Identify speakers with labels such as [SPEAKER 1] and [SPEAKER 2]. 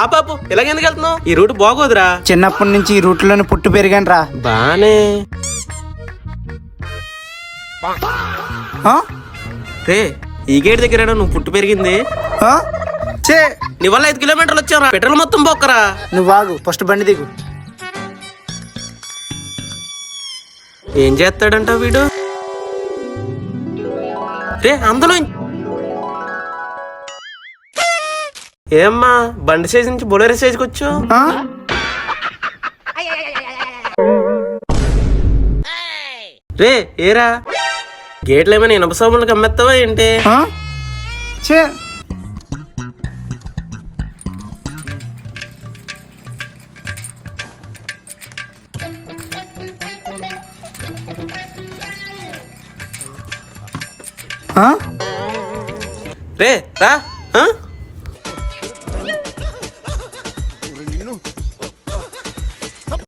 [SPEAKER 1] ఆపాపు ఇలాగెందుకు వెళ్తున్నావు? ఈ రూట్ బాగోదురా.
[SPEAKER 2] చిన్నప్పటి నుంచి ఈ రూట్ లోనే పుట్టి పెరిగాను రా.
[SPEAKER 1] బానే రే, ఈ గేట్ దగ్గర నువ్వు పుట్టి పెరిగింది. నీ వల్ల 5 కిలోమీటర్లు వచ్చావురా. పెట్రోల్ మొత్తం పోక్కరా.
[SPEAKER 2] నువ్వు ఆగు, ఫస్ట్ బండి దిగు.
[SPEAKER 1] ఏం చేస్తాడంట వీడు? రే అందులో ఏమ్మా బండి సైజ్ నుంచి బొలేరో సైజ్కి వచ్చు. రే ఏరా, గేట్లు ఏమైనా ఇనప సామాన్లకు అమ్మేస్తావా ఏంటి? రే రా.